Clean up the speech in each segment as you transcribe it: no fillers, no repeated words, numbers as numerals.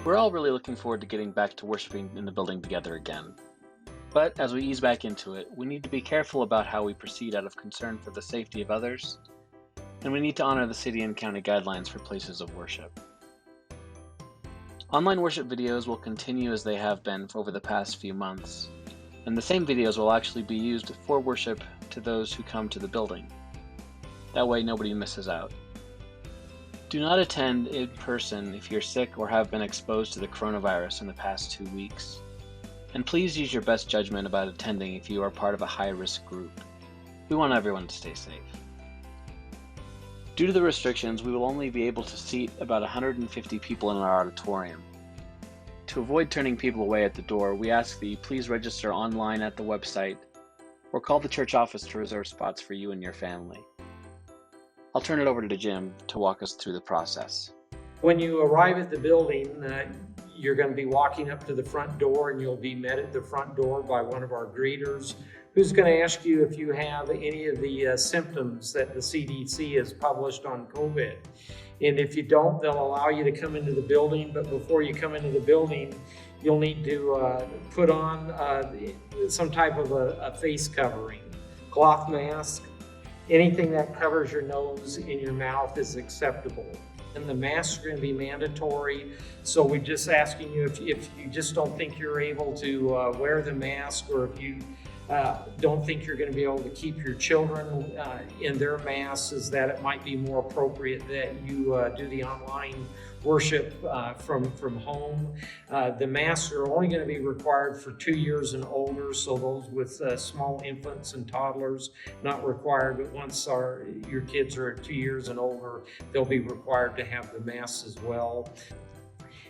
We're all really looking forward to getting back to worshiping in the building together again. But as we ease back into it, we need to be careful about how we proceed out of concern for the safety of others, and we need to honor the city and county guidelines for places of worship. Online worship videos will continue as they have been over the past few months, and the same videos will actually be used for worship to those who come to the building. That way nobody misses out. Do not attend in person if you're sick or have been exposed to the coronavirus in the past 2 weeks. And please use your best judgment about attending if you are part of a high-risk group. We want everyone to stay safe. Due to the restrictions, we will only be able to seat about 150 people in our auditorium. To avoid turning people away at the door, we ask that you please register online at the website or call the church office to reserve spots for you and your family. I'll turn it over to Jim to walk us through the process. When you arrive at the building, you're going to be walking up to the front door, and you'll be met at the front door by one of our greeters who's going to ask you if you have any of the symptoms that the CDC has published on COVID. And if you don't, they'll allow you to come into the building, but before you come into the building, you'll need to put on some type of a face covering, cloth mask. Anything that covers your nose and your mouth is acceptable. And the masks are going to be mandatory, so we're just asking you if you just don't think you're able to wear the mask, or if you don't think you're going to be able to keep your children in their masks, is that it might be more appropriate that you do the online worship from home. The masks are only going to be required for 2 years and older, so those with small infants and toddlers not required, but once your kids are 2 years and older, they'll be required to have the masks as well.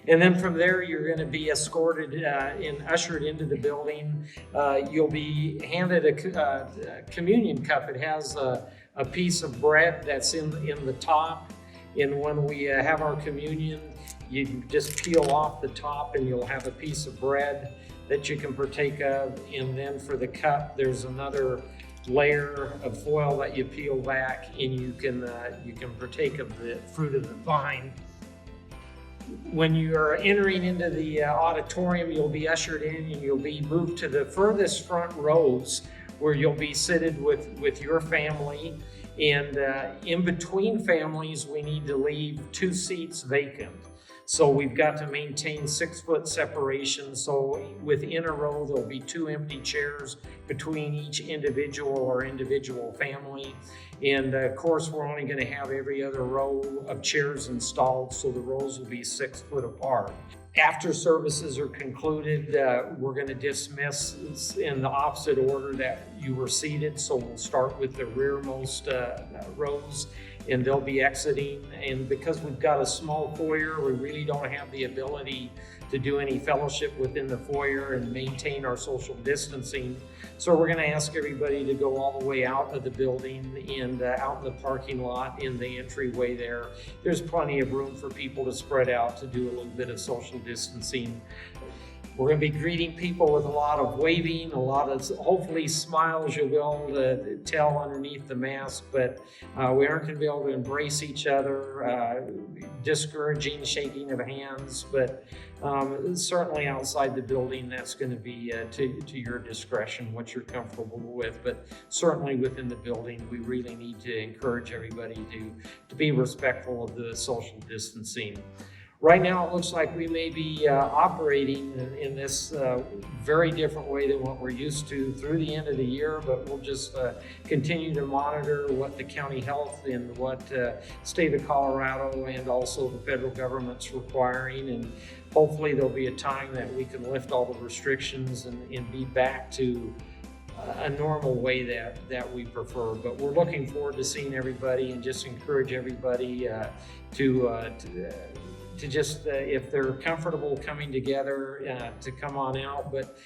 And then from there, you're going to be escorted and ushered into the building. You'll be handed a communion cup. It has a piece of bread that's in the top. And when we have our communion, you just peel off the top and you'll have a piece of bread that you can partake of. And then for the cup, there's another layer of foil that you peel back, and you can partake of the fruit of the vine. When you are entering into the auditorium, you'll be ushered in and you'll be moved to the furthest front rows, where you'll be seated with your family. And in between families, we need to leave 2 seats vacant. So we've got to maintain 6-foot separation. So within a row, there'll be 2 empty chairs between each individual family. And of course, we're only going to have every other row of chairs installed, so the rows will be 6 foot apart. After services are concluded, we're going to dismiss in the opposite order that you were seated. So we'll start with the rearmost rows, and they'll be exiting. And because we've got a small foyer, we really don't have the ability to do any fellowship within the foyer and maintain our social distancing. So we're going to ask everybody to go all the way out of the building and out in the parking lot in the entryway there. There's plenty of room for people to spread out to do a little bit of social distancing. We're going to be greeting people with a lot of waving, a lot of hopefully smiles you'll be able to tell underneath the mask, but we aren't going to be able to embrace each other, discouraging shaking of hands, but certainly outside the building, that's going to be to your discretion, what you're comfortable with. But certainly within the building, we really need to encourage everybody to be respectful of the social distancing. Right now, it looks like we may be operating in this very different way than what we're used to through the end of the year, but we'll just continue to monitor what the county health and what state of Colorado and also the federal government's requiring, and hopefully there'll be a time that we can lift all the restrictions and be back to a normal way that we prefer. But we're looking forward to seeing everybody, and just encourage everybody to just, if they're comfortable coming together, to come on out. But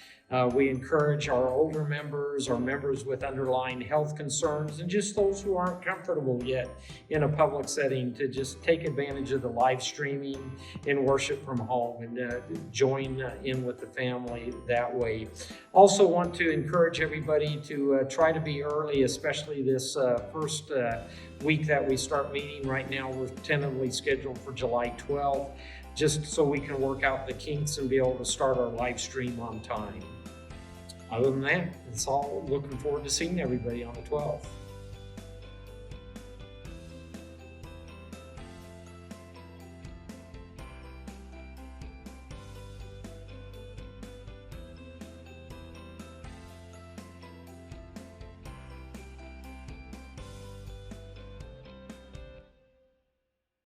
we encourage our older members, our members with underlying health concerns, and just those who aren't comfortable yet in a public setting to just take advantage of the live streaming and worship from home, and join in with the family that way. Also want to encourage everybody to try to be early, especially this first week that we start meeting. Right now, we're tentatively scheduled for July 12th. just so we can work out the kinks and be able to start our live stream on time. Other than that, it's all. Looking forward to seeing everybody on the 12th.